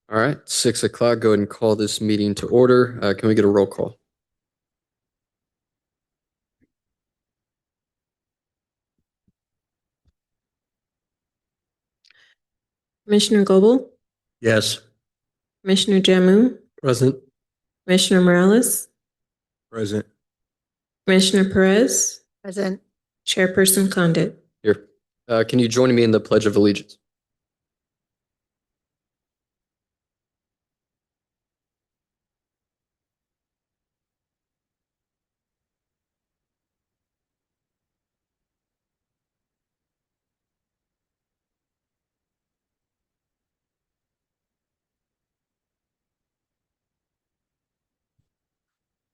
All right, 6 o'clock. Go ahead and call this meeting to order. Can we get a roll call? Commissioner Goebel, Yes. Commissioner Jamu, Present. Commissioner Morales, Present. Commissioner Perez, Present. Chairperson Condit. Here. Can you join me in the Pledge of Allegiance?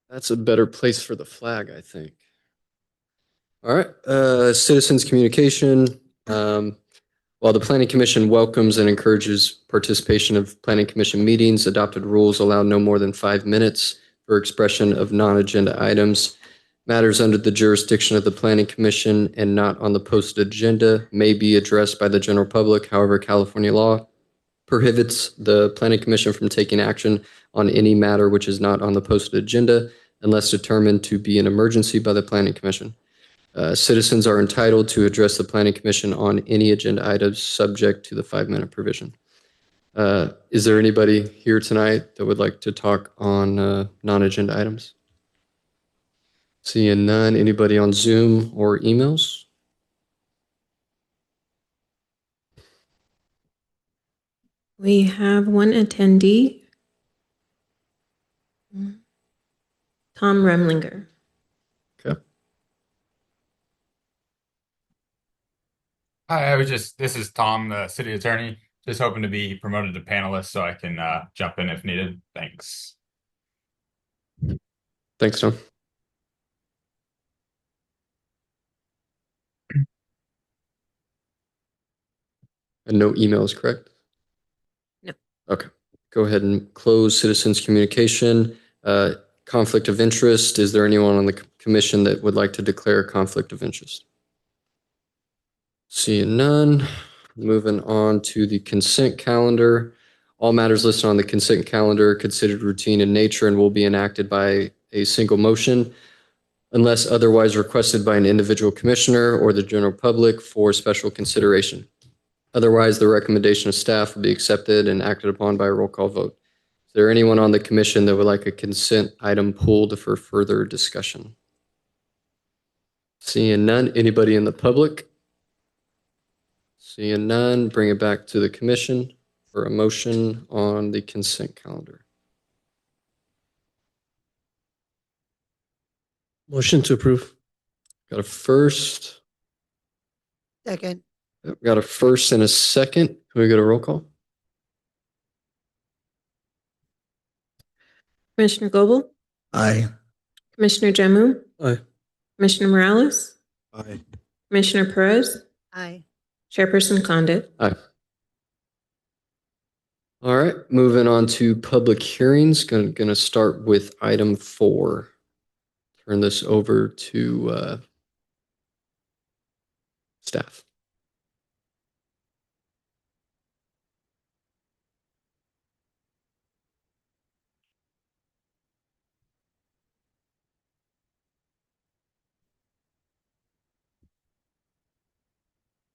That's a better place for the flag, I think. All right, citizens communication. While the Planning Commission welcomes and encourages participation of Planning Commission meetings, adopted rules allow no more than 5 minutes for expression of non-agenda items. Matters under the jurisdiction of the Planning Commission and not on the posted agenda may be addressed by the general public. However, California law prohibits the Planning Commission from taking action on any matter which is not on the posted agenda unless determined to be an emergency by the Planning Commission. Citizens are entitled to address the Planning Commission on any agenda items subject to the 5-minute provision. Is there anybody here tonight that would like to talk on non-agenda items? Seeing none. Anybody on Zoom or emails? We have one attendee, Tom Remlinger. Okay. Hi, this is Tom, the city attorney. Just hoping to be promoted to panelist so I can jump in if needed. Thanks. Thanks, Tom. And no emails, correct? No. Okay. Go ahead and close citizens communication. Conflict of interest. Is there anyone on the commission that would like to declare a conflict of interest? Seeing none. Moving on to the consent calendar. All matters listed on the consent calendar are considered routine in nature and will be enacted by a single motion unless otherwise requested by an individual commissioner or the general public for special consideration. Otherwise, the recommendation of staff will be accepted and acted upon by a roll call vote. Is there anyone on the commission that would like a consent item pulled for further discussion? Seeing none. Anybody in the public? Seeing none, bring it back to the commission for a motion on the consent calendar. Motion to approve. Got a first. Second. Got a first and a second. Can we get a roll call? Commissioner Goebel, Aye. Commissioner Jamu, Aye. Commissioner Morales, Aye. Commissioner Perez, Aye. Chairperson Condit. Aye. All right, moving on to public hearings. Going to start with item 4. Turn this over to staff.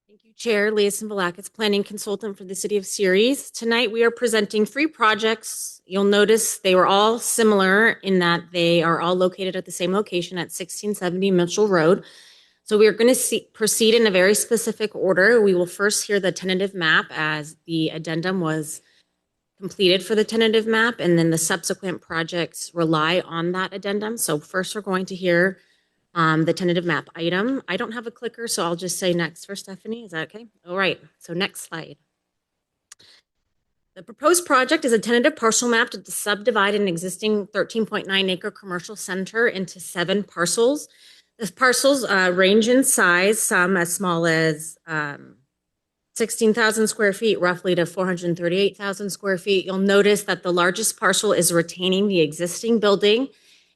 Thank you, Chair. Liaison Velakis, Planning Consultant for the City of Ceres. Tonight, we are presenting 3 projects. You'll notice they were all similar in that they are all located at the same location at 1670 Mitchell Road. So we are going to proceed in a very specific order. We will first hear the tentative map as the addendum was completed for the tentative map, and then the subsequent projects rely on that addendum. So first, we're going to hear the tentative map item. I don't have a clicker, so I'll just say next for Stephanie. Is that okay? All right, so next slide. The proposed project is a tentative parcel map to subdivide an existing 13.9 acre commercial center into 7 parcels. The parcels range in size, some as small as 16,000 square feet, roughly to 438,000 square feet. You'll notice that the largest parcel is retaining the existing building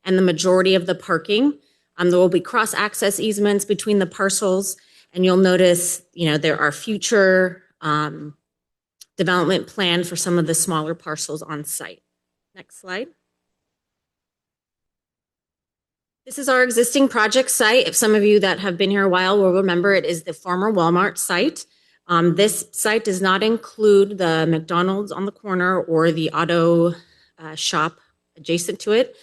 and the majority of the parking. There will be cross-access easements between the parcels, and you'll notice, there are future development plan for some of the smaller parcels on site. Next slide. This is our existing project site. If some of you that have been here a while will remember, it is the former Walmart site. This site does not include the McDonald's on the corner or the auto shop adjacent to it.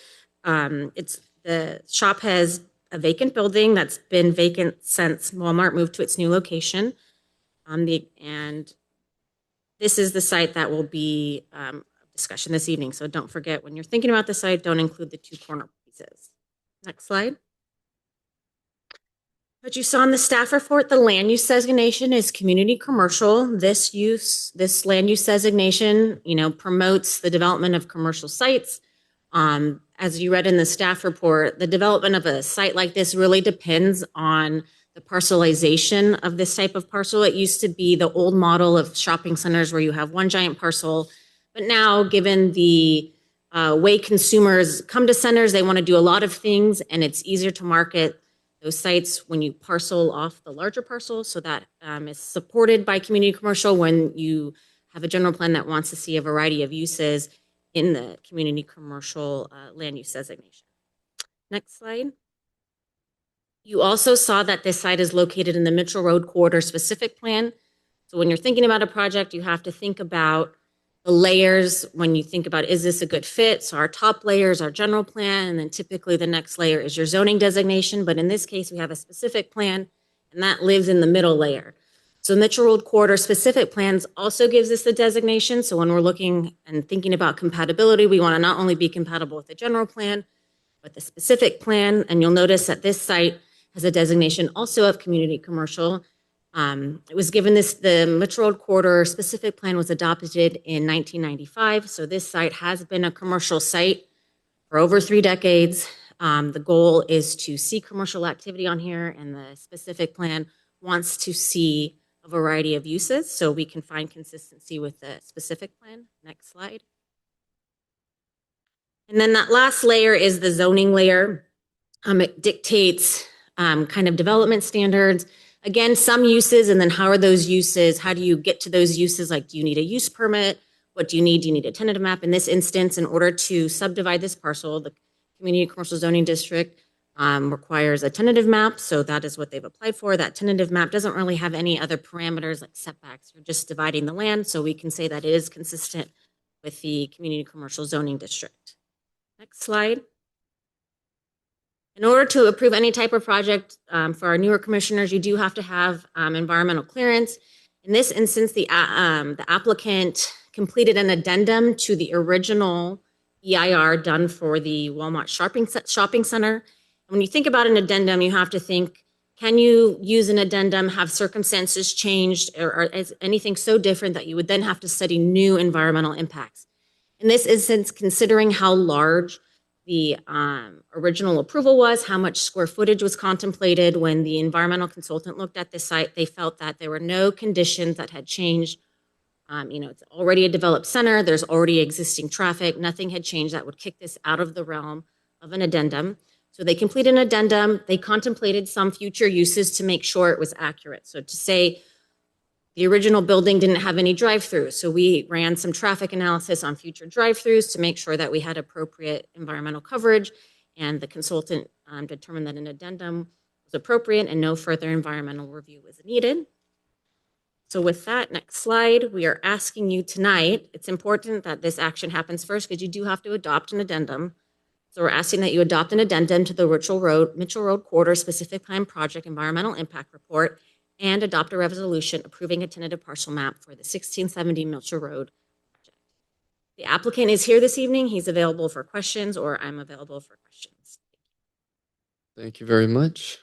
The shop has a vacant building that's been vacant since Walmart moved to its new location. And this is the site that will be discussion this evening. So don't forget, when you're thinking about the site, don't include the two corner pieces. Next slide. What you saw in the staff report, the land use designation is community commercial. This land use designation, promotes the development of commercial sites. As you read in the staff report, the development of a site like this really depends on the parcelization of this type of parcel. It used to be the old model of shopping centers where you have one giant parcel, but now given the way consumers come to centers, they want to do a lot of things, and it's easier to market those sites when you parcel off the larger parcel. So that is supported by community commercial when you have a general plan that wants to see a variety of uses in the community commercial land use designation. Next slide. You also saw that this site is located in the Mitchell Road Corridor specific plan. So when you're thinking about a project, you have to think about the layers when you think about, is this a good fit? So our top layer is our general plan, and then typically the next layer is your zoning designation. But in this case, we have a specific plan, and that lives in the middle layer. So Mitchell Road Corridor specific plans also gives us the designation. So when we're looking and thinking about compatibility, we want to not only be compatible with the general plan, but the specific plan. And you'll notice that this site has a designation also of community commercial. It was given the Mitchell Road Corridor specific plan was adopted in 1995. So this site has been a commercial site for over 3 decades. The goal is to see commercial activity on here, and the specific plan wants to see a variety of uses so we can find consistency with the specific plan. Next slide. And then that last layer is the zoning layer. It dictates kind of development standards. Again, some uses, and then how are those uses? How do you get to those uses? Like, do you need a use permit? What do you need? Do you need a tentative map? In this instance, in order to subdivide this parcel, the Community Commercial Zoning District requires a tentative map. So that is what they've applied for. That tentative map doesn't really have any other parameters like setbacks. You're just dividing the land. So we can say that it is consistent with the Community Commercial Zoning District. Next slide. In order to approve any type of project for our newer commissioners, you do have to have environmental clearance. In this instance, the applicant completed an addendum to the original EIR done for the Walmart shopping center. And when you think about an addendum, you have to think, can you use an addendum, have circumstances changed, or is anything so different that you would then have to study new environmental impacts? In this instance, considering how large the original approval was, how much square footage was contemplated, when the environmental consultant looked at the site, they felt that there were no conditions that had changed. It's already a developed center. There's already existing traffic. Nothing had changed that would kick this out of the realm of an addendum. So they completed an addendum. They contemplated some future uses to make sure it was accurate. So to say the original building didn't have any drive-throughs, so we ran some traffic analysis on future drive-throughs to make sure that we had appropriate environmental coverage, and the consultant determined that an addendum was appropriate and no further environmental review was needed. So with that, next slide, we are asking you tonight, it's important that this action happens first because you do have to adopt an addendum. So we're asking that you adopt an addendum to the Mitchell Road Corridor Specific Plan Project Environmental Impact Report, and adopt a resolution approving a tentative parcel map for the 1670 Mitchell Road project. The applicant is here this evening. He's available for questions, or I'm available for questions. Thank you very much.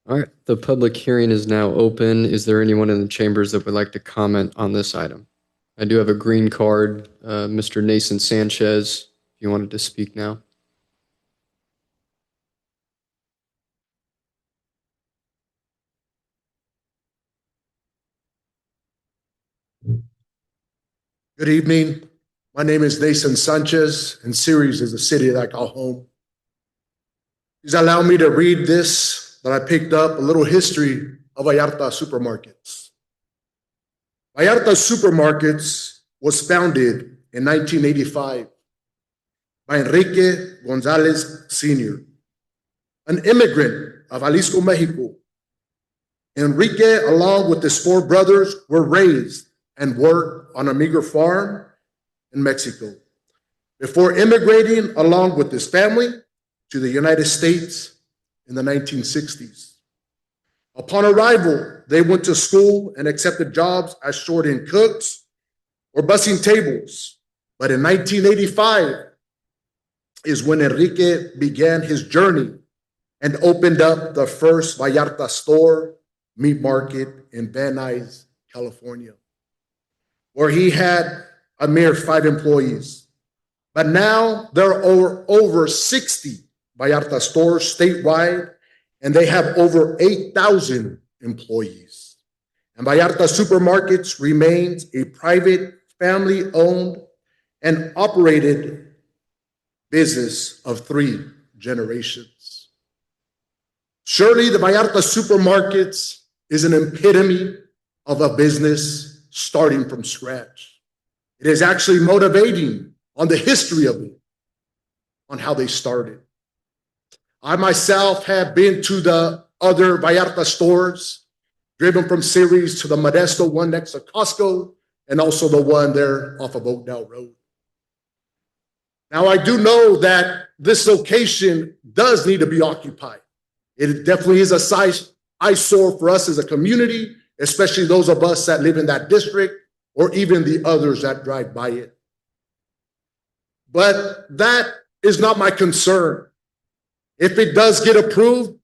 All right, the public hearing is now open. Is there anyone in the chambers that would like to comment on this item? I do have a green card, Mr. Nathan Sanchez, if you wanted to speak now. Good evening. My name is Nathan Sanchez, and Ceres is the city that I call home. Please allow me to read this that I picked up, a little history of Vallarta supermarkets. Vallarta Supermarkets was founded in 1985 by Enrique Gonzalez Sr., an immigrant of Jalisco, Mexico. Enrique, along with his four brothers, were raised and worked on a meager farm in Mexico before immigrating along with his family to the United States in the 1960s. Upon arrival, they went to school and accepted jobs as short-in cooks or bussing tables. But in 1985 is when Enrique began his journey and opened up the first Vallarta store meat market in Van Nuys, California, where he had a mere 5 employees. But now there are over 60 Vallarta stores statewide, and they have over 8,000 employees. And Vallarta Supermarkets remains a private, family-owned and operated business of 3 generations. Surely the Vallarta Supermarkets is an epitome of a business starting from scratch. It is actually motivating on the history of it, on how they started. I myself have been to the other Vallarta stores, driven from Ceres to the Modesto one next to Costco, and also the one there off of Oakdale Road. Now, I do know that this location does need to be occupied. It definitely is a size eyesore for us as a community, especially those of us that live in that district or even the others that drive by it. But that is not my concern. If it does get approved,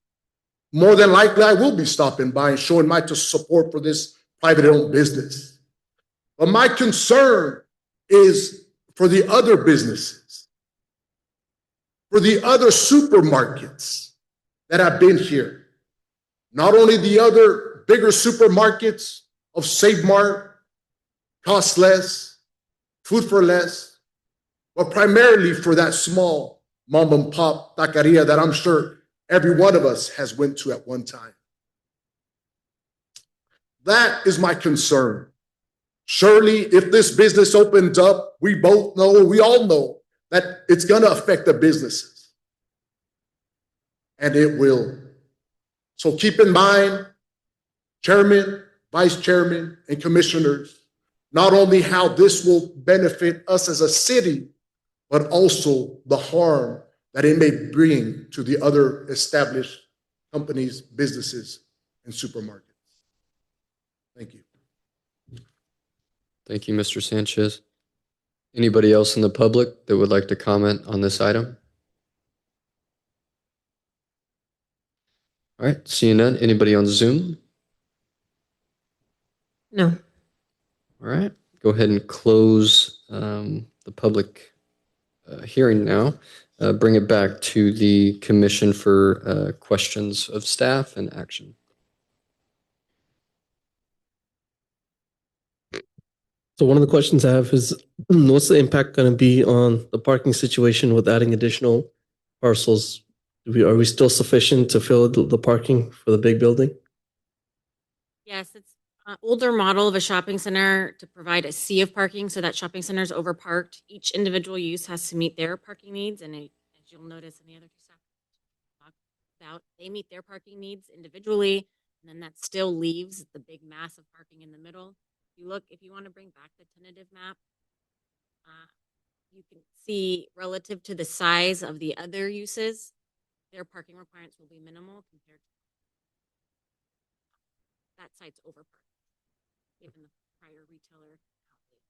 more than likely I will be stopping by and showing my support for this private-owned business. But my concern is for the other businesses, for the other supermarkets that have been here. Not only the other bigger supermarkets of Save Mart, Cost Less, Food for Less, but primarily for that small mom and pop taqueria that I'm sure every one of us has went to at one time. That is my concern. Surely if this business opens up, we both know, we all know that it's going to affect the businesses. And it will. So keep in mind, Chairman, Vice Chairman, and Commissioners, not only how this will benefit us as a city, but also the harm that it may bring to the other established companies, businesses, and supermarkets. Thank you. Thank you, Mr. Sanchez. Anybody else in the public that would like to comment on this item? All right, seeing none. Anybody on Zoom? No. All right, go ahead and close the public hearing now. Bring it back to the commission for questions of staff and action. So one of the questions I have is, what's the impact going to be on the parking situation with adding additional parcels? Are we still sufficient to fill the parking for the big building? Yes, it's an older model of a shopping center to provide a sea of parking so that shopping centers overparked. Each individual use has to meet their parking needs, and as you'll notice in the other two stuff talked about, they meet their parking needs individually, and then that still leaves the big mass of parking in the middle. If you want to bring back the tentative map, you can see relative to the size of the other uses, their parking requirements will be minimal compared to that site's overparked, given the prior retailer outlet.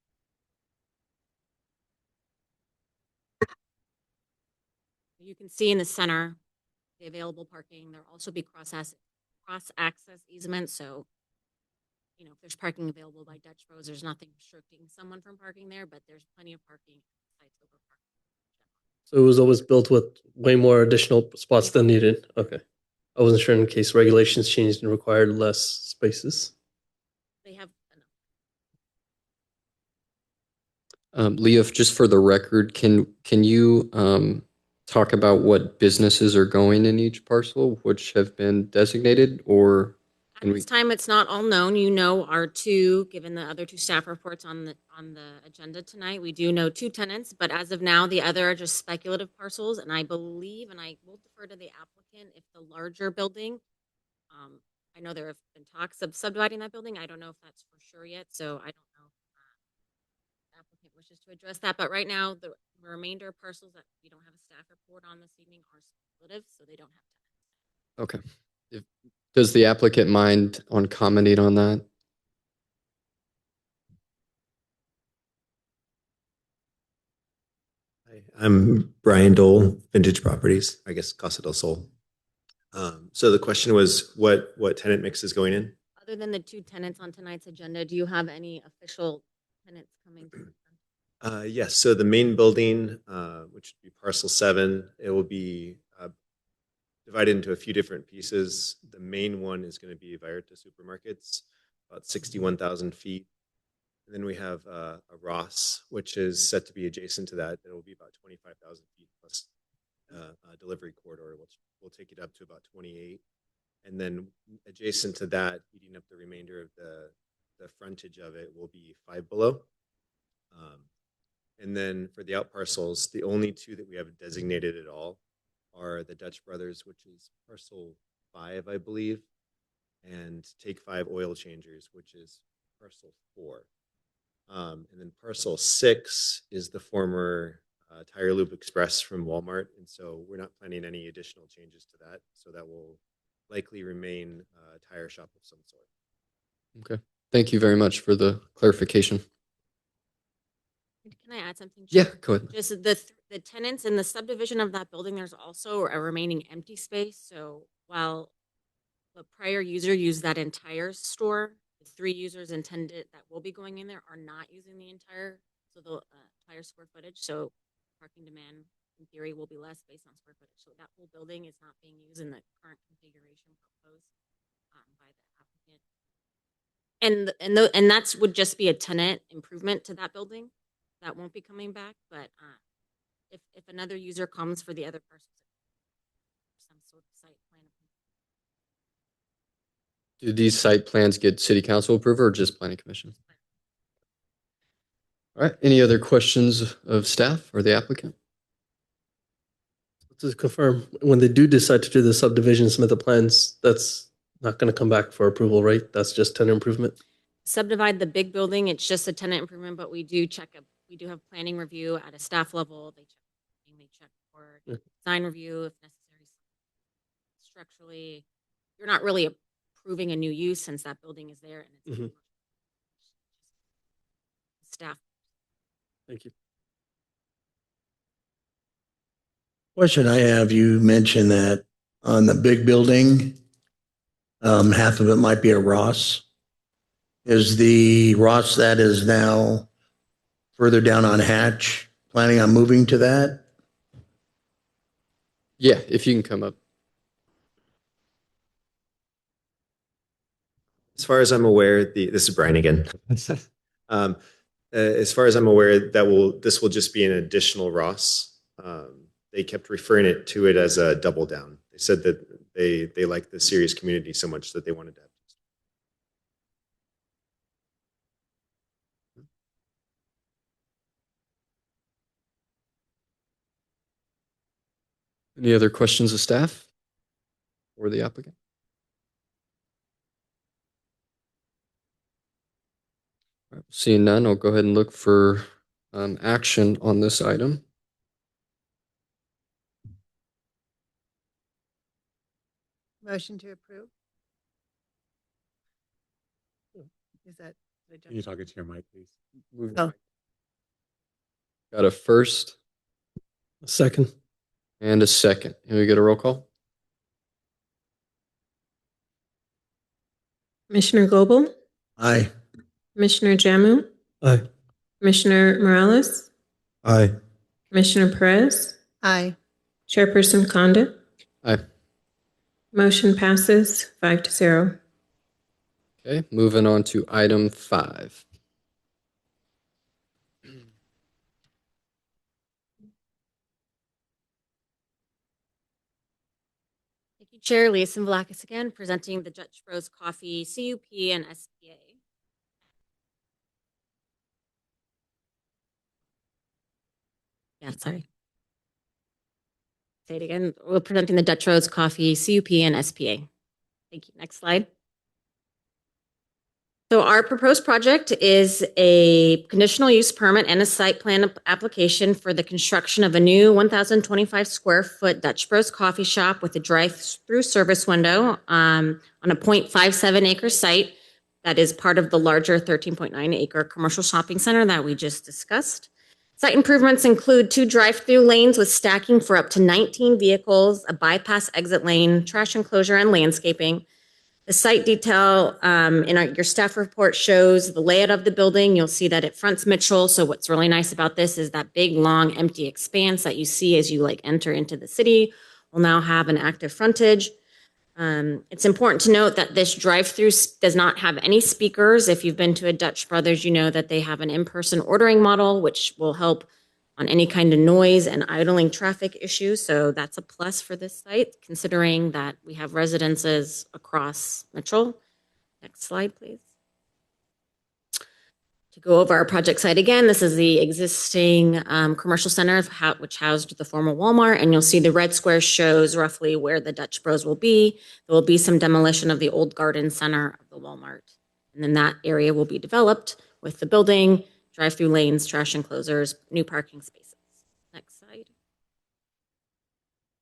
You can see in the center the available parking. There'll also be cross-access easements, so if there's parking available by Dutch Bros, there's nothing restricting someone from parking there, but there's plenty of parking at sites overparked. So it was always built with way more additional spots than needed. Okay. I wasn't sure in case regulations changed and required less spaces. They have Leo, just for the record, can you talk about what businesses are going in each parcel, which have been designated, or Can we- this time, it's not all known. You know our two, given the other two staff reports on the agenda tonight, we do know two tenants, but as of now, the other are just speculative parcels, and I believe, and I will defer to the applicant, if the larger building, I know there have been talks of subdividing that building. I don't know if that's for sure yet, so I don't know if the applicant wishes to address that, but right now, the remainder parcels that we don't have a staff report on this evening are speculative, so they don't have tenants. Okay. Does the applicant mind on commenting on that? Hi, I'm Brian Dole, Vintage Properties, I guess Casa del Sol. So the question was, what tenant mix is going in? Other than the two tenants on tonight's agenda, do you have any official tenants coming? Yes, so the main building, which would be parcel 7, it will be divided into a few different pieces. The main one is going to be Vallarta Supermarkets, about 61,000 feet. And then we have a Ross, which is set to be adjacent to that. It will be about 25,000 feet plus a delivery corridor, which will take it up to about 28. And then adjacent to that, eating up the remainder of the frontage of it, will be Five Below. And then for the out parcels, the only two that we have designated at all are the Dutch Brothers, which is parcel 5, I believe, and Take 5 Oil Changers, which is parcel 4. And then parcel 6 is the former Tire Loop Express from Walmart. And so we're not planning any additional changes to that. So that will likely remain a tire shop of some sort. Okay. Thank you very much for the clarification. Can I add something? Yeah, Chair? go ahead. Just the tenants in the subdivision of that building, there's also a remaining empty space. So while the prior user used that entire store, the 3 users intended that will be going in there are not using the entire square footage. So parking demand in theory will be less based on square footage. So that whole building is not being used in the current configuration proposed by the applicant. And that's would just be a tenant improvement to that building. That won't be coming back, but if another user comes for the other parcels, some sort of site plan. Do these site plans get city council approval or just planning commission? All right. Any other questions of staff or the applicant? To confirm, when they do decide to do the subdivision, submit the plans, that's not going to come back for approval, right? That's just tenant improvement? Subdivide the big building, it's just a tenant improvement, but we do have planning review at a staff level. They check for design review if necessary. Structurally, you're not really approving a new use since that building is there and it's staff. Thank you. Question I have, you mentioned that on the big building, half of it might be a Ross. Is the Ross that is now further down on Hatch planning on moving to that? Yeah, if you can come up. As far as I'm aware, this is Brian again. As far as I'm aware, this will just be an additional Ross. They kept referring to it as a double down. They said that they like the Sirius community so much that they wanted to have. Any other questions of staff or the applicant? All right, seeing none, I'll go ahead and look for action on this item. Motion to approve? Is that? Can you talk into your mic, please? Oh. Got a first Second. and a second. Can we get a roll call? Commissioner Goebel, Aye. Commissioner Jamu, Aye. Commissioner Morales, Aye. Commissioner Perez, Aye. Chairperson Condit. Aye. Motion passes 5-0. Okay, moving on to item 5. Thank you, Chair, Leah Simvalakis again, presenting the Dutch Bros Coffee CUP and SPA. Yeah, sorry. Say it again. We're presenting the Dutch Bros Coffee CUP and SPA. Thank you. Next slide. So our proposed project is a conditional use permit and a site plan application for the construction of a new 1,025 square foot Dutch Bros coffee shop with a drive-through service window on a 0.57 acre site that is part of the larger 13.9 acre commercial shopping center that we just discussed. Site improvements include 2 drive-through lanes with stacking for up to 19 vehicles, a bypass exit lane, trash enclosure, and landscaping. The site detail your staff report shows the layout of the building. You'll see that it fronts Mitchell. So what's really nice about this is that big, long, empty expanse that you see as you enter into the city will now have an active frontage. It's important to note that this drive-through does not have any speakers. If you've been to a Dutch Brothers, you know that they have an in-person ordering model, which will help on any kind of noise and idling traffic issues. So that's a plus for this site, considering that we have residences across Mitchell. Next slide, please. To go over our project site again, this is the existing commercial center which housed the former Walmart, and you'll see the red square shows roughly where the Dutch Bros will be. There will be some demolition of the old garden center of the Walmart, and then that area will be developed with the building, drive-through lanes, trash enclosures, new parking spaces. Next slide.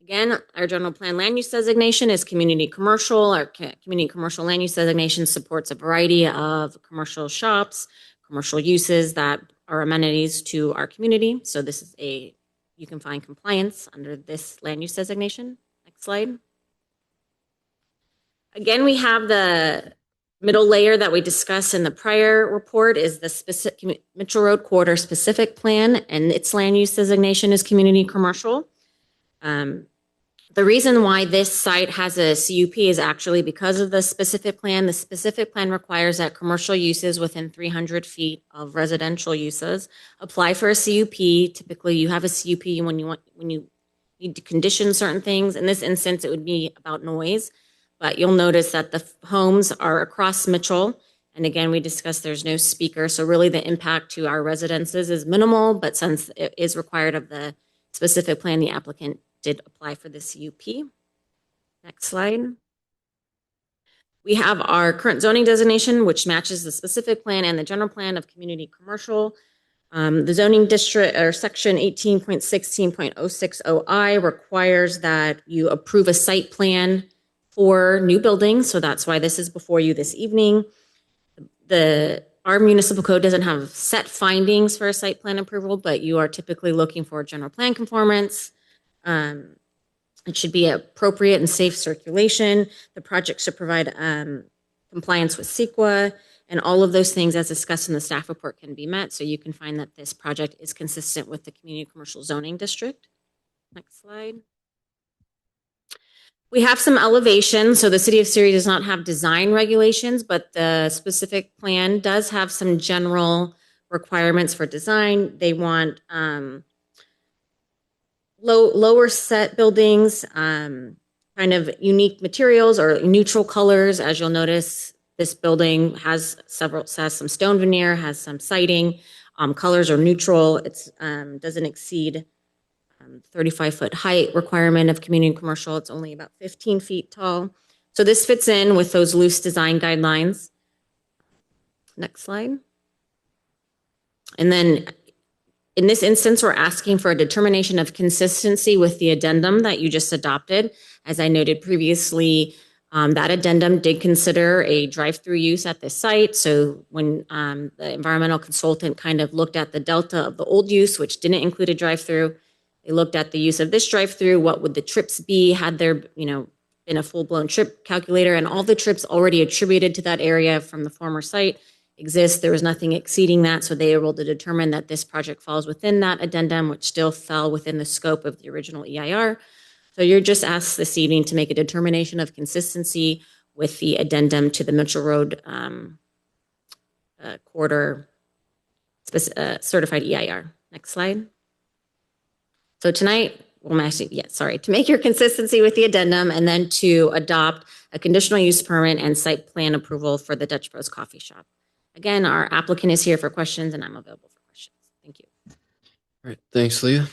Again, our general plan land use designation is community commercial. Our community commercial land use designation supports a variety of commercial shops, commercial uses that are amenities to our community. So this is you can find compliance under this land use designation. Next slide. Again, we have the middle layer that we discussed in the prior report is the specific Mitchell Road Corridor specific plan, and its land use designation is community commercial. The reason why this site has a CUP is actually because of the specific plan. The specific plan requires that commercial uses within 300 feet of residential uses apply for a CUP. Typically, you have a CUP when you need to condition certain things. In this instance, it would be about noise. But you'll notice that the homes are across Mitchell. And again, we discussed there's no speaker. So really the impact to our residences is minimal, but since it is required of the specific plan, the applicant did apply for the CUP. Next slide. We have our current zoning designation, which matches the specific plan and the general plan of community commercial. The zoning district or section 18.16.060I requires that you approve a site plan for new buildings. So that's why this is before you this evening. Our municipal code doesn't have set findings for a site plan approval, but you are typically looking for general plan conformance. It should be appropriate and safe circulation. The project should provide compliance with CEQA, and all of those things as discussed in the staff report can be met. So you can find that this project is consistent with the community commercial zoning district. Next slide. We have some elevation. So the city of Ceres does not have design regulations, but the specific plan does have some general requirements for design. They want lower set buildings, kind of unique materials or neutral colors. As you'll notice, this building has some stone veneer, has some siding. Colors are neutral. It doesn't exceed 35-foot height requirement of community commercial. It's only about 15 feet tall. So this fits in with those loose design guidelines. Next slide. And then in this instance, we're asking for a determination of consistency with the addendum that you just adopted. As I noted previously, that addendum did consider a drive-through use at this site. So when the environmental consultant kind of looked at the delta of the old use, which didn't include a drive-through, they looked at the use of this drive-through, what would the trips be had there been a full-blown trip calculator, and all the trips already attributed to that area from the former site exist. There was nothing exceeding that, so they were able to determine that this project falls within that addendum, which still fell within the scope of the original EIR. So you're just asked this evening to make a determination of consistency with the addendum to the Mitchell Road Corridor certified EIR. Next slide. So tonight, well, actually, yeah, sorry, to make your consistency with the addendum and then to adopt a conditional use permit and site plan approval for the Dutch Bros Coffee Shop. Again, our applicant is here for questions and I'm available for questions. Thank you. All right, thanks, Leah.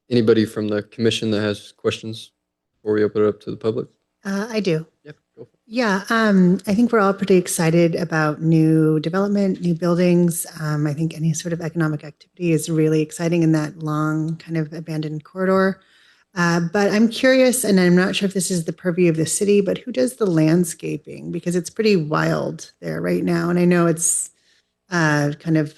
Anybody from the commission that has questions before we open it up to the public? I do. Yep, go for it. Yeah, I think we're all pretty excited about new development, new buildings. I think any sort of economic activity is really exciting in that long kind of abandoned corridor. But I'm curious, and I'm not sure if this is the purview of the city, but who does the landscaping? Because it's pretty wild there right now. And I know it's kind of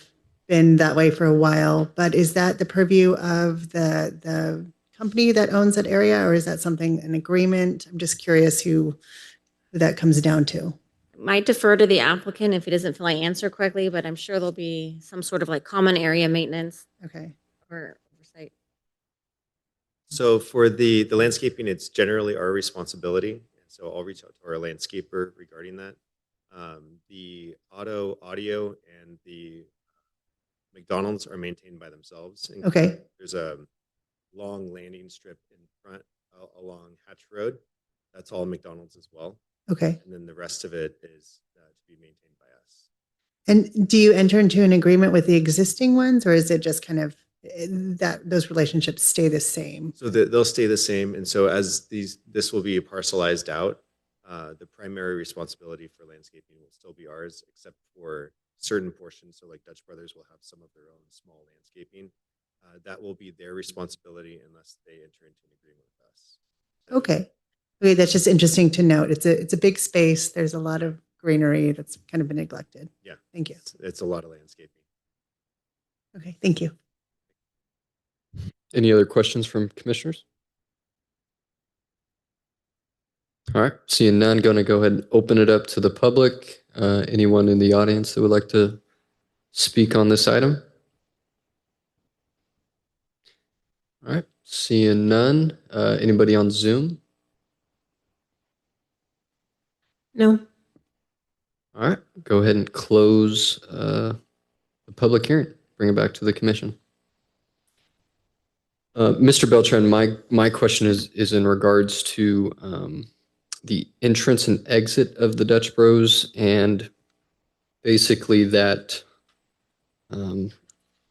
been that way for a while, but is that the purview of the company that owns that area, or is that something, an agreement? I'm just curious who that comes down to. Might defer to the applicant if he doesn't feel I answer correctly, but I'm sure there'll be some sort of like common area maintenance Okay. or oversight. So for the landscaping, it's generally our responsibility. So I'll reach out to our landscaper regarding that. The audio, and the McDonald's are maintained by themselves. And Okay. there's a long landing strip in front along Hatch Road. That's all McDonald's as well. Okay. And then the rest of it is to be maintained by us. And do you enter into an agreement with the existing ones, or is it just kind of that those relationships stay the same? So they'll stay the same. And so as this will be parcelized out, the primary responsibility for landscaping will still be ours, except for certain portions. So like Dutch Brothers will have some of their own small landscaping. That will be their responsibility unless they enter into an agreement with us. Okay. Okay, that's just interesting to note. It's a big space. There's a lot of greenery that's kind of been neglected. Yeah. Thank you. It's a lot of landscaping. Okay, thank you. Any other questions from commissioners? All right, seeing none, going to go ahead and open it up to the public. Anyone in the audience that would like to speak on this item? All right, seeing none. Anybody on Zoom? No. All right, go ahead and close the public hearing. Bring it back to the commission. Mr. Beltran, my question is in regards to the entrance and exit of the Dutch Bros, and basically that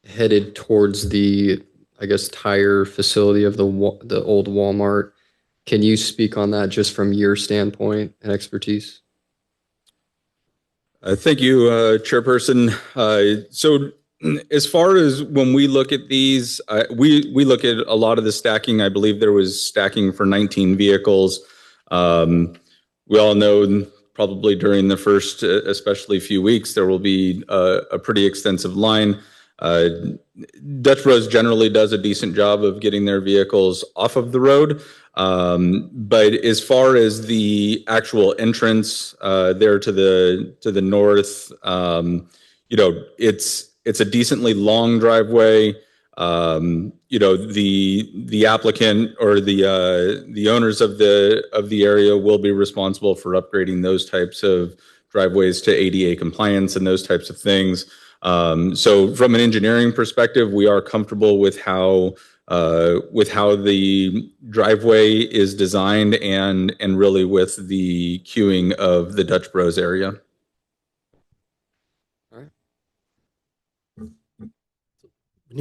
headed towards the, I guess, tire facility of the old Walmart. Can you speak on that just from your standpoint and expertise? Thank you, Chairperson. So as far as when we look at these, we look at a lot of the stacking. I believe there was stacking for 19 vehicles. We all know probably during the first, especially few weeks, there will be a pretty extensive line. Dutch Bros generally does a decent job of getting their vehicles off of the road. But as far as the actual entrance there to the north, it's a decently long driveway. The applicant or the owners of the area will be responsible for upgrading those types of driveways to ADA compliance and those types of things. So from an engineering perspective, we are comfortable with how the driveway is designed and really with the queuing of the Dutch Bros area. All right. When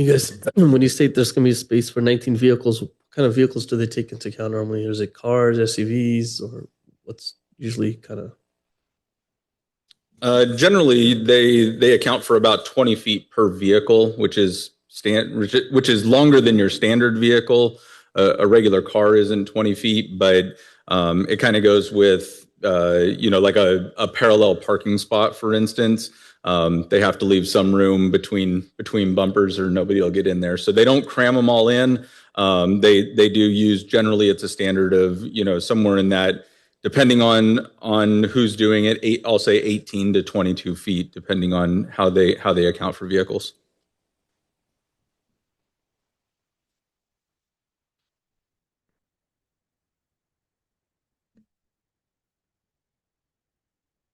you state there's going to be space for 19 vehicles, what kind of vehicles do they take into account normally? Is it cars, SUVs, or what's usually kind of? Generally, they account for about 20 feet per vehicle, which is longer than your standard vehicle. A regular car isn't 20 feet, but it kind of goes with like a parallel parking spot, for instance. They have to leave some room between bumpers or nobody will get in there. So they don't cram them all in. They do use, generally it's a standard of, somewhere in that, depending on who's doing it, I'll say 18 to 22 feet, depending on how they account for vehicles.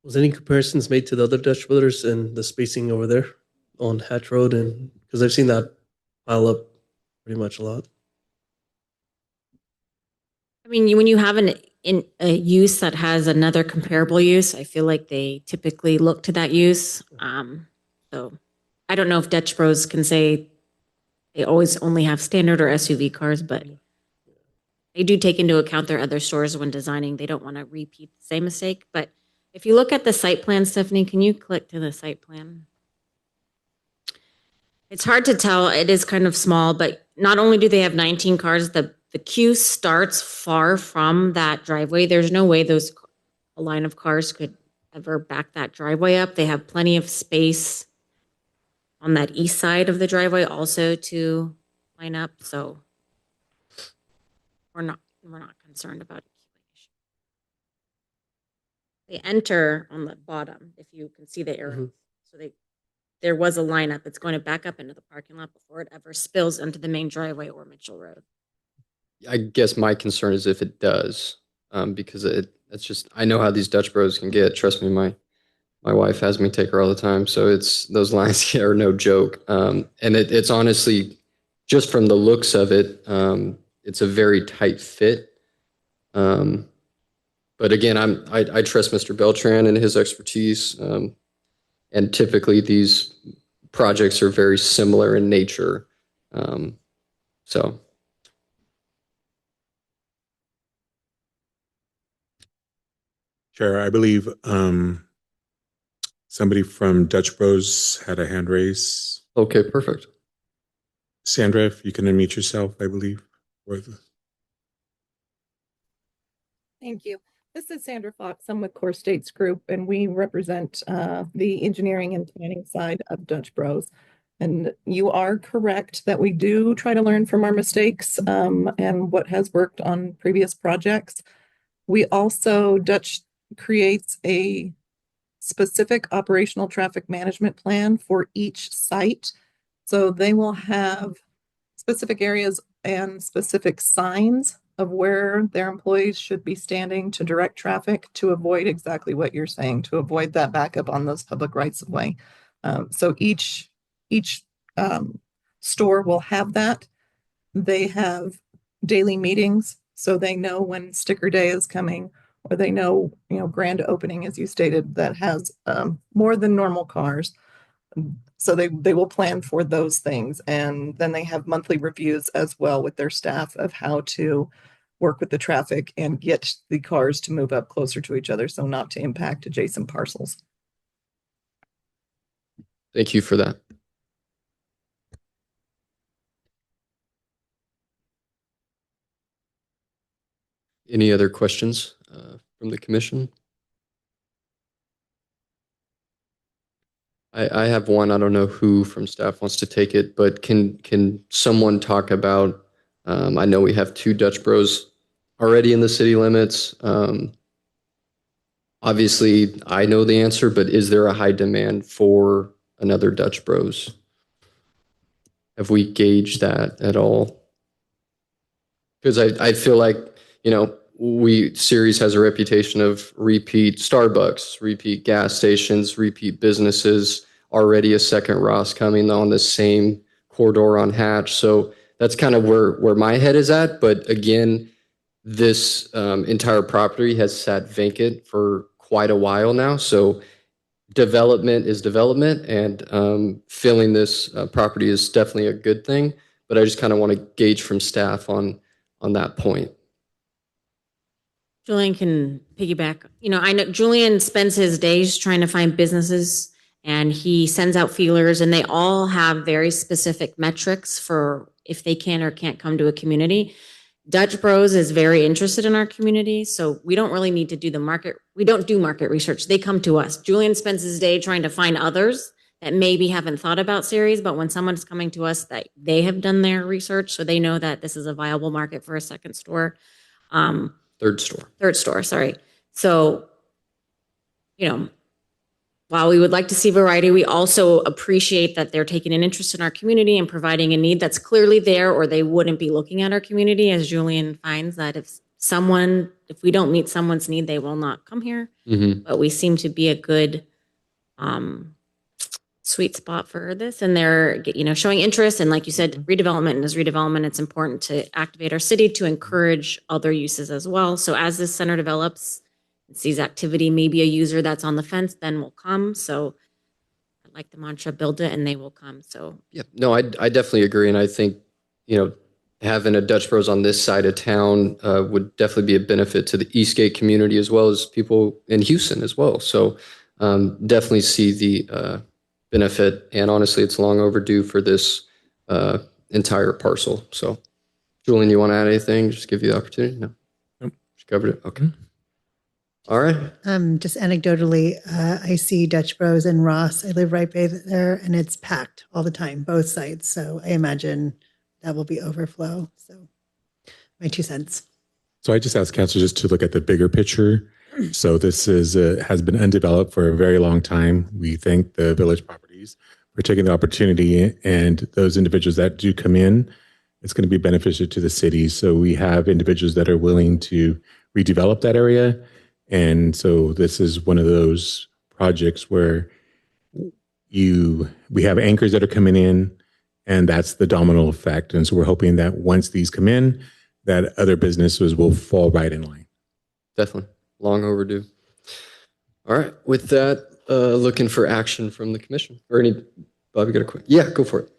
Was any comparisons made to the other Dutch Brothers and the spacing over there on Hatch Road? And because I've seen that pile up pretty much a lot. I mean, when you have in a use that has another comparable use, I feel like they typically look to that use. So I don't know if Dutch Bros can say they always only have standard or SUV cars, but they do take into account their other stores when designing. They don't want to repeat the same mistake. But if you look at the site plan, Stephanie, can you click to the site plan? It's hard to tell. It is kind of small, but not only do they have 19 cars, the queue starts far from that driveway. There's no way a line of cars could ever back that driveway up. They have plenty of space on that east side of the driveway also to line up. So we're not concerned about it. They enter on the bottom, if you can see the arrows. So there was a lineup. It's going to back up into the parking lot before it ever spills into the main driveway or Mitchell Road. I guess my concern is if it does, because it's just, I know how these Dutch Bros can get. Trust me, my wife has me take her all the time. So those lines are no joke. And it's honestly, just from the looks of it, it's a very tight fit. But again, I trust Mr. Beltran and his expertise. And typically these projects are very similar in nature. So. Chair, I believe somebody from Dutch Bros had a hand raise. Okay, perfect. Sandra, if you can unmute yourself, I believe. Thank you. This is Sandra Fox. I'm with Core States Group, and we represent the engineering and planning side of Dutch Bros. And you are correct that we do try to learn from our mistakes and what has worked on previous projects. We also, Dutch creates a specific operational traffic management plan for each site. So they will have specific areas and specific signs of where their employees should be standing to direct traffic to avoid exactly what you're saying, to avoid that backup on those public rights of way. So each store will have that. They have daily meetings, so they know when sticker day is coming, or they know, grand opening, as you stated, that has more than normal cars. So they will plan for those things. And then they have monthly reviews as well with their staff of how to work with the traffic and get the cars to move up closer to each other, so not to impact adjacent parcels. Thank you for that. Any other questions from the commission? I have one. I don't know who from staff wants to take it, but can someone talk about, I know we have 2 Dutch Bros already in the city limits. Obviously, I know the answer, but is there a high demand for another Dutch Bros? Have we gauged that at all? Because I feel like, Ceres has a reputation of repeat Starbucks, repeat gas stations, repeat businesses, already a second Ross coming on the same corridor on Hatch. So that's kind of where my head is at. But again, this entire property has sat vacant for quite a while now. So development is development, and filling this property is definitely a good thing. But I just kind of want to gauge from staff on that point. Julian can piggyback. I know Julian spends his days trying to find businesses, and he sends out feelers, and they all have very specific metrics for if they can or can't come to a community. Dutch Bros is very interested in our community, so we don't really need to do we don't do market research. They come to us. Julian spends his day trying to find others that maybe haven't thought about Ceres, but when someone's coming to us, that they have done their research, so they know that this is a viable market for a second store. Third store, sorry. So, while we would like to see variety, we also appreciate that they're taking an interest in our community and providing a need that's clearly there, or they wouldn't be looking at our community, as Julian finds that if we don't meet someone's need, they will not come here. Mm-hmm. But we seem to be a good sweet spot for this, and they're, showing interest. And like you said, redevelopment is redevelopment. It's important to activate our city to encourage other uses as well. So as this center develops and sees activity, maybe a user that's on the fence then will come. So I like the mantra, build it and they will come. So Yeah, no, I definitely agree. And I think, having a Dutch Bros on this side of town would definitely be a benefit to the Eastgate community as well as people in Houston as well. So definitely see the benefit. And honestly, it's long overdue for this entire parcel. So Julian, you want to add anything? Just give you the opportunity? No? Nope. Just covered it. Okay. All right. Just anecdotally, I see Dutch Bros and Ross. I live right by there, and it's packed all the time, both sites. So I imagine that will be overflow. So my 2 cents. So I just asked council just to look at the bigger picture. So this is has been undeveloped for a very long time. We thank the Village Properties for taking the opportunity, and those individuals that do come in, it's going to be beneficial to the city. So we have individuals that are willing to redevelop that area. And so this is one of those projects where we have anchors that are coming in, and that's the domino effect. And so we're hoping that once these come in, that other businesses will fall right in line. Definitely. Long overdue. All right. With that, looking for action from the commission. Or Bob, you got a quick? Yeah, go for it.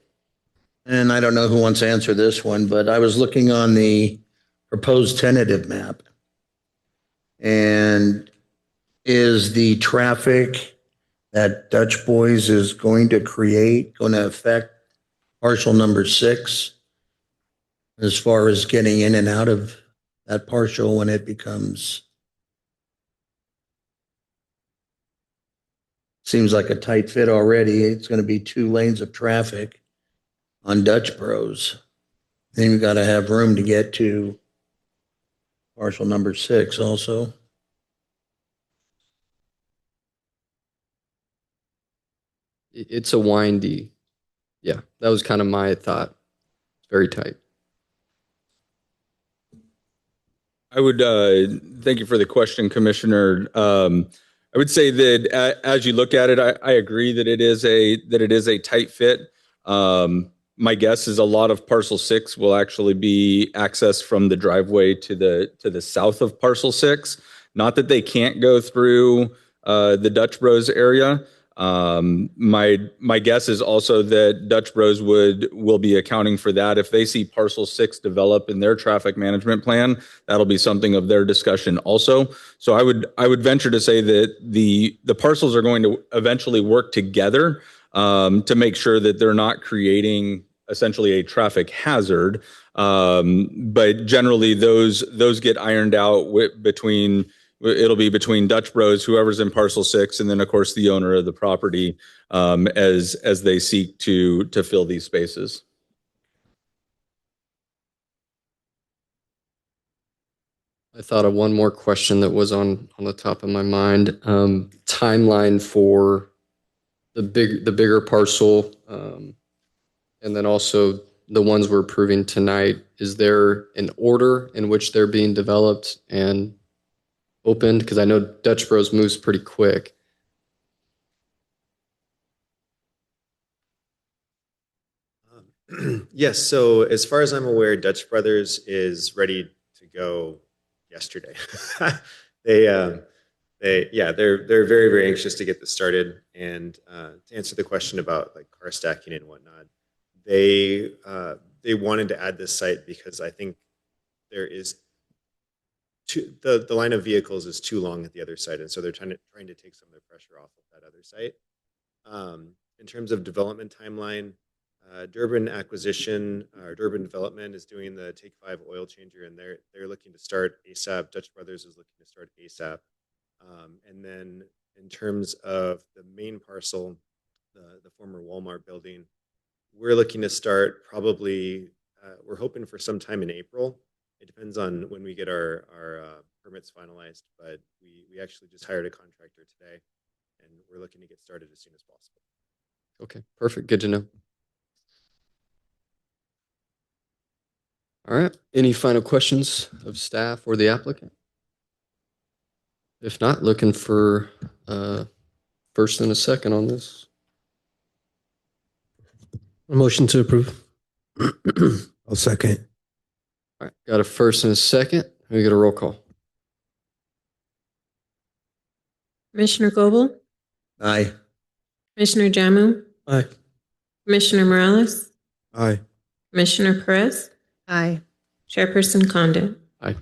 And I don't know who wants to answer this one, but I was looking on the proposed tentative map. And is the traffic that Dutch Boys is going to create going to affect parcel number 6 as far as getting in and out of that parcel when it becomes, seems like a tight fit already. It's going to be 2 lanes of traffic on Dutch Bros. Then you got to have room to get to parcel number 6 also. It's a windy. Yeah, that was kind of my thought. It's very tight. I would thank you for the question, Commissioner. I would say that as you look at it, I agree that it is a tight fit. My guess is a lot of parcel 6 will actually be accessed from the driveway to the south of parcel 6. Not that they can't go through the Dutch Bros area. My guess is also that Dutch Bros will be accounting for that. If they see parcel 6 develop in their traffic management plan, that'll be something of their discussion also. So I would venture to say that the parcels are going to eventually work together to make sure that they're not creating essentially a traffic hazard. But generally those get ironed out it'll be between Dutch Bros, whoever's in parcel 6, and then of course the owner of the property as they seek to fill these spaces. I thought of one more question that was on the top of my mind. Timeline for the bigger parcel, and then also the ones we're approving tonight. Is there an order in which they're being developed and opened? Because I know Dutch Bros moves pretty quick. Yes. So as far as I'm aware, Dutch Brothers is ready to go yesterday. They're very, very anxious to get this started. And to answer the question about like car stacking and whatnot, they wanted to add this site because I think there is the line of vehicles is too long at the other site, and so they're trying to take some of the pressure off of that other site. In terms of development timeline, Durban Acquisition or Durban Development is doing the Take 5 oil changer, and they're looking to start ASAP. Dutch Brothers is looking to start ASAP. And then in terms of the main parcel, the former Walmart building, we're looking to start probably, we're hoping for some time in April. It depends on when we get our permits finalized, but we actually just hired a contractor today, and we're looking to get started as soon as possible. Okay, perfect. Good to know. All right. Any final questions of staff or the applicant? If not, looking for first and a second on this. A motion to approve. I'll second. All right, got a first and a second. We get a roll call. Commissioner Goble, Aye. Commissioner Jamu, Aye. Commissioner Morales, Aye. Commissioner Perez, Aye. Chairperson Condit. Aye.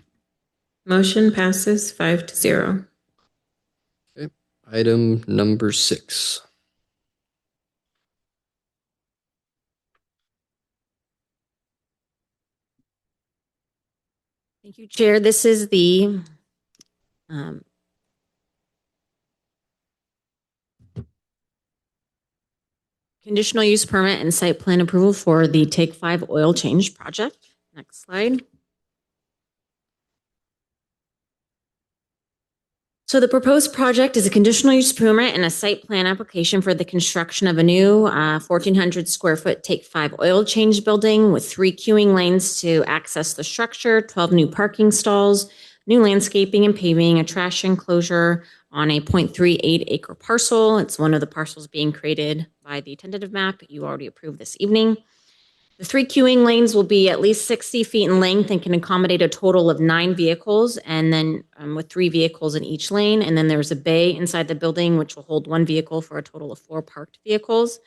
Motion passes 5-0. Item number 6. Thank you, Chair. This is the conditional use permit and site plan approval for the Take 5 oil change project. Next slide. So the proposed project is a conditional use permit and a site plan application for the construction of a new 1,400 square foot Take 5 oil change building with 3 queuing lanes to access the structure, 12 new parking stalls, new landscaping and paving, a trash enclosure on a 0.38 acre parcel. It's one of the parcels being created by the tentative map you already approved this evening. The 3 queuing lanes will be at least 60 feet in length and can accommodate a total of 9 vehicles, and then with 3 vehicles in each lane. And then there's a bay inside the building, which will hold 1 vehicle for a total of 4 parked vehicles.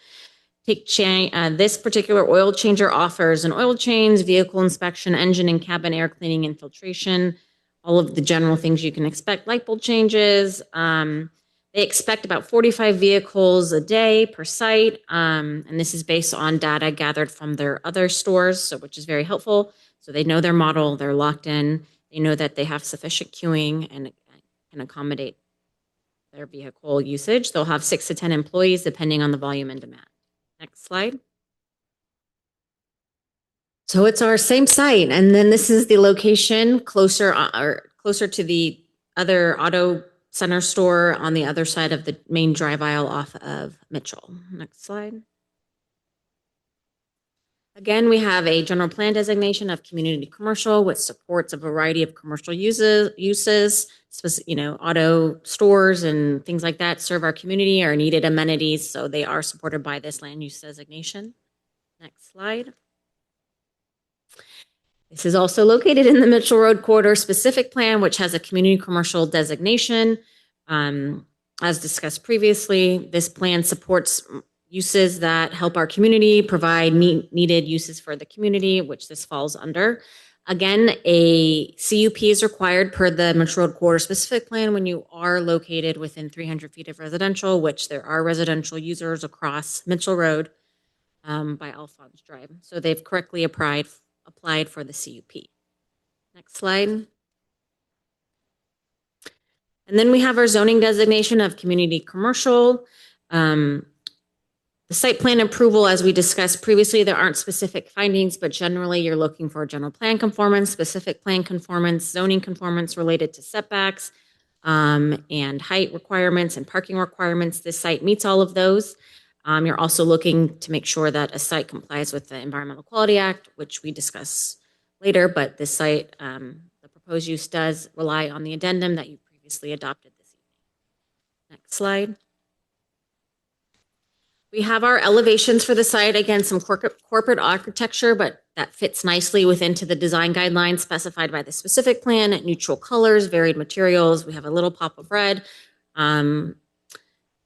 This particular oil changer offers an oil change, vehicle inspection, engine and cabin air cleaning and filtration, all of the general things you can expect, light bulb changes. They expect about 45 vehicles a day per site, and this is based on data gathered from their other stores, so which is very helpful. So they know their model, they're locked in, they know that they have sufficient queuing and can accommodate their vehicle usage. They'll have 6 to 10 employees depending on the volume and demand. Next slide. So it's our same site, and then this is the location closer to the other auto center store on the other side of the main drive aisle off of Mitchell. Next slide. Again, we have a general plan designation of community commercial, which supports a variety of commercial uses, auto stores and things like that serve our community, are needed amenities, so they are supported by this land use designation. Next slide. This is also located in the Mitchell Road Corridor Specific Plan, which has a community commercial designation. As discussed previously, this plan supports uses that help our community, provide needed uses for the community, which this falls under. Again, a CUP is required per the Mitchell Road Corridor Specific Plan when you are located within 300 feet of residential, which there are residential users across Mitchell Road by Alphonse Drive. So they've correctly applied for the CUP. Next slide. And then we have our zoning designation of community commercial. The site plan approval, as we discussed previously, there aren't specific findings, but generally you're looking for general plan conformance, specific plan conformance, zoning conformance related to setbacks, and height requirements and parking requirements. This site meets all of those. You're also looking to make sure that a site complies with the Environmental Quality Act, which we discuss later, but this site, the proposed use does rely on the addendum that you previously adopted this evening. Next slide. We have our elevations for the site. Again, some corporate architecture, but that fits nicely into the design guidelines specified by the specific plan. Neutral colors, varied materials. We have a little pop of red,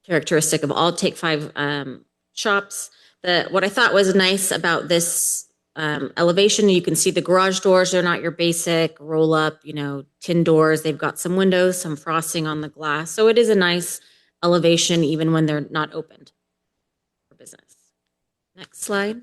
characteristic of all Take 5 shops. What I thought was nice about this elevation, you can see the garage doors. They're not your basic roll up, tin doors. They've got some windows, some frosting on the glass. So it is a nice elevation even when they're not opened for business. Next slide.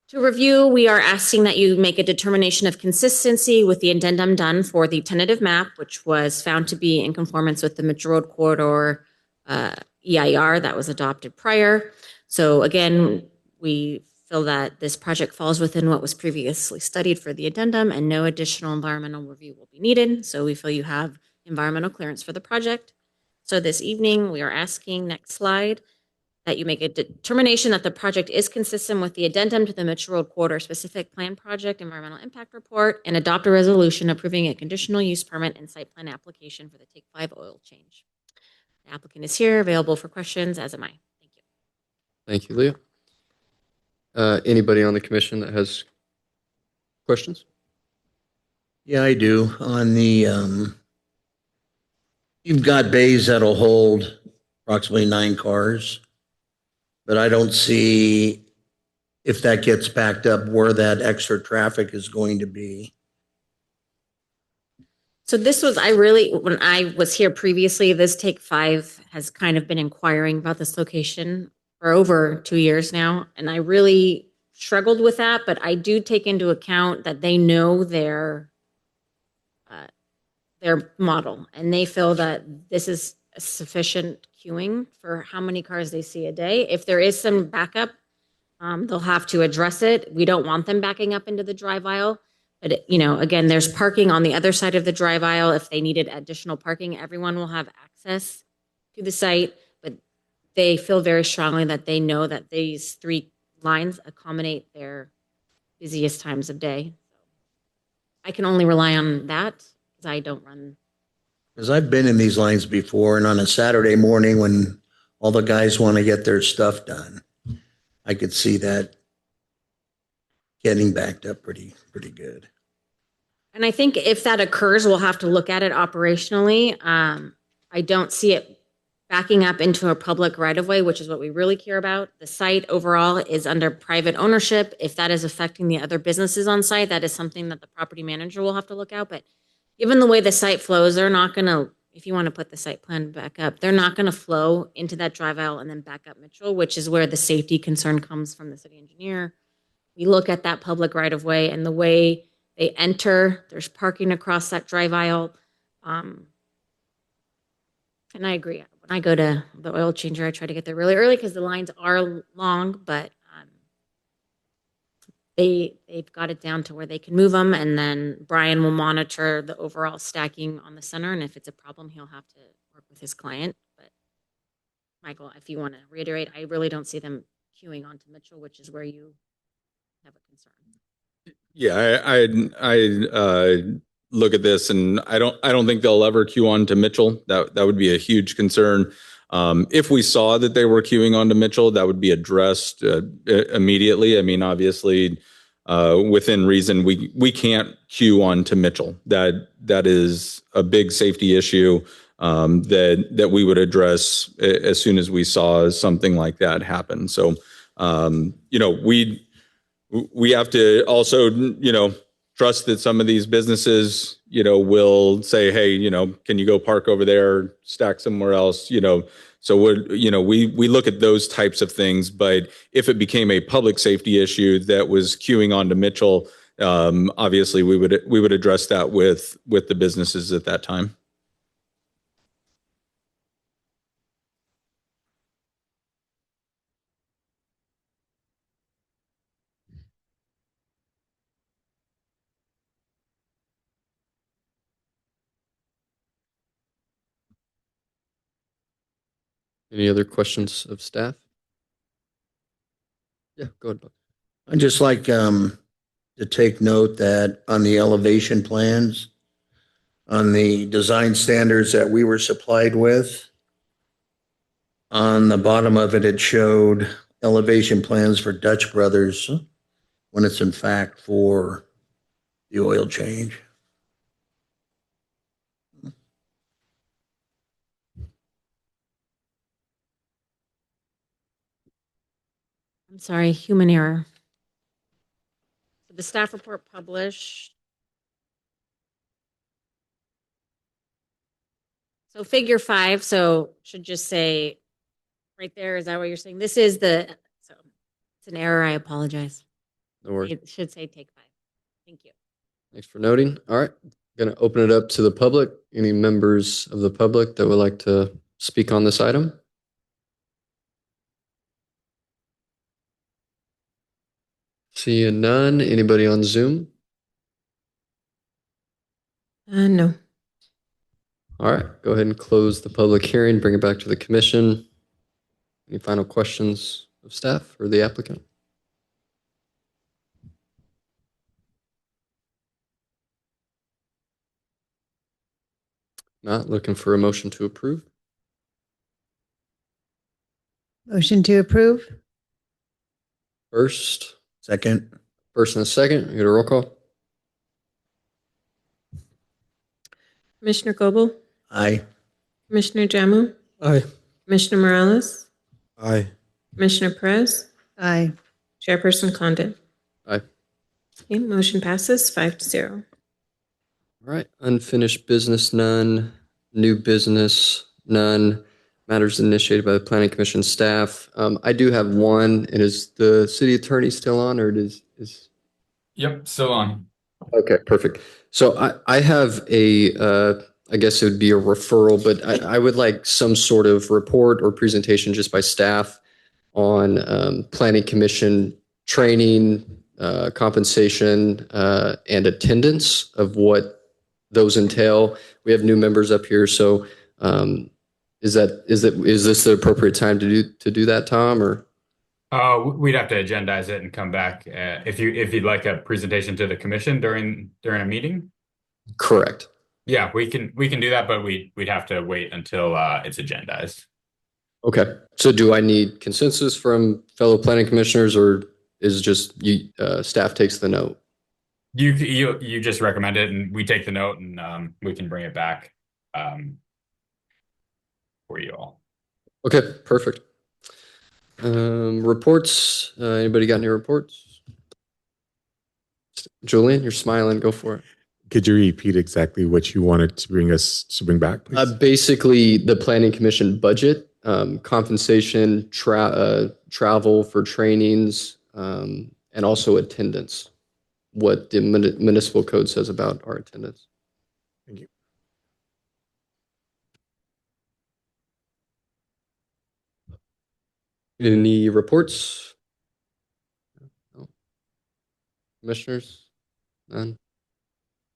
To review, we are asking that you make a determination of consistency with the addendum done for the tentative map, which was found to be in conformance with the Mitchell Road Corridor EIR that was adopted prior. So again, we feel that this project falls within what was previously studied for the addendum and no additional environmental review will be needed. So we feel you have environmental clearance for the project. So this evening, we are asking, next slide, that you make a determination that the project is consistent with the addendum to the Mitchell Road Corridor Specific Plan Project Environmental Impact Report and adopt a resolution approving a conditional use permit and site plan application for the Take 5 oil change. The applicant is here, available for questions, as am I. Thank you. Thank you, Leah. Anybody on the commission that has questions? Yeah, I do. On the, you've got bays that'll hold approximately 9 cars, but I don't see if that gets backed up where that extra traffic is going to be. So this was, when I was here previously, this Take 5 has kind of been inquiring about this location for over 2 years now. And I really struggled with that, but I do take into account that they know their model and they feel that this is sufficient queuing for how many cars they see a day. If there is some backup, they'll have to address it. We don't want them backing up into the drive aisle. But, again, there's parking on the other side of the drive aisle. If they needed additional parking, everyone will have access to the site. But they feel very strongly that they know that these 3 lines accommodate their busiest times of day. I can only rely on that because I don't run. Because I've been in these lines before, and on a Saturday morning when all the guys want to get their stuff done, I could see that getting backed up pretty good. And I think if that occurs, we'll have to look at it operationally. I don't see it backing up into a public right-of-way, which is what we really care about. The site overall is under private ownership. If that is affecting the other businesses on site, that is something that the property manager will have to look at. But given the way the site flows, they're not going to, if you want to put the site plan back up, they're not going to flow into that drive aisle and then back up Mitchell, which is where the safety concern comes from the city engineer. We look at that public right-of-way and the way they enter, there's parking across that drive aisle. And I agree. When I go to the oil changer, I try to get there really early because the lines are long, but they've got it down to where they can move them. And then Brian will monitor the overall stacking on the center. And if it's a problem, he'll have to work with his client. But Michael, if you want to reiterate, I really don't see them queuing onto Mitchell, which is where you have a concern. Yeah, I look at this and I don't think they'll ever queue on to Mitchell. That would be a huge concern. If we saw that they were queuing onto Mitchell, that would be addressed immediately. I mean, obviously, within reason, we can't queue onto Mitchell. That is a big safety issue that we would address as soon as we saw something like that happen. So, we have to also, trust that some of these businesses, will say, hey, can you go park over there, stack somewhere else, So we look at those types of things. But if it became a public safety issue that was queuing onto Mitchell, obviously we would address that with the businesses at that time. Any other questions of staff? Yeah, go ahead, Bob. I'd just like to take note that on the elevation plans, on the design standards that we were supplied with, on the bottom of it, it showed elevation plans for Dutch Brothers when it's in fact for the oil change. I'm sorry, human error. So the staff report published. So figure 5, so should just say right there, is that what you're saying? This is so it's an error, I apologize. No worries. It should say take 5. Thank you. Thanks for noting. All right, going to open it up to the public. Any members of the public that would like to speak on this item? Seeing none. Anybody on Zoom? No. All right, go ahead and close the public hearing, bring it back to the commission. Any final questions of staff or the applicant? Not looking for a motion to approve. Motion to approve? first. Second. First and a second. We get a roll call. Commissioner Goble, Aye. Commissioner Jamu, Aye. Commissioner Morales, Aye. Commissioner Perez, Aye. Chairperson Condit. Aye. Okay, motion passes 5-0. All right. Unfinished business, none. New business, none. Matters initiated by the Planning Commission staff. I do have one. And is the city attorney still on, or is? Yep, still on. Okay, perfect. So I have I guess it would be a referral, but I would like some sort of report or presentation just by staff on Planning Commission training, compensation, and attendance of what those entail. We have new members up here, so is this the appropriate time to do that, Tom, or? We'd have to agendize it and come back if you'd like a presentation to the commission during a meeting. Correct. Yeah, we can do that, but we'd have to wait until it's agendized. Okay. So do I need consensus from fellow planning commissioners, or is just staff takes the note? You just recommend it, and we take the note, and we can bring it back for you all. Okay, perfect. Reports. Anybody got any reports? Julian, you're smiling. Go for it. Could you repeat exactly what you wanted to bring back, please? Basically, the Planning Commission budget, compensation, travel for trainings, and also attendance. What the municipal code says about our attendance. Thank you. Any reports? No. Commissioners? None.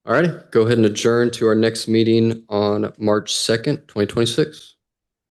All righty, go ahead and adjourn to our next meeting on March 2nd, 2026.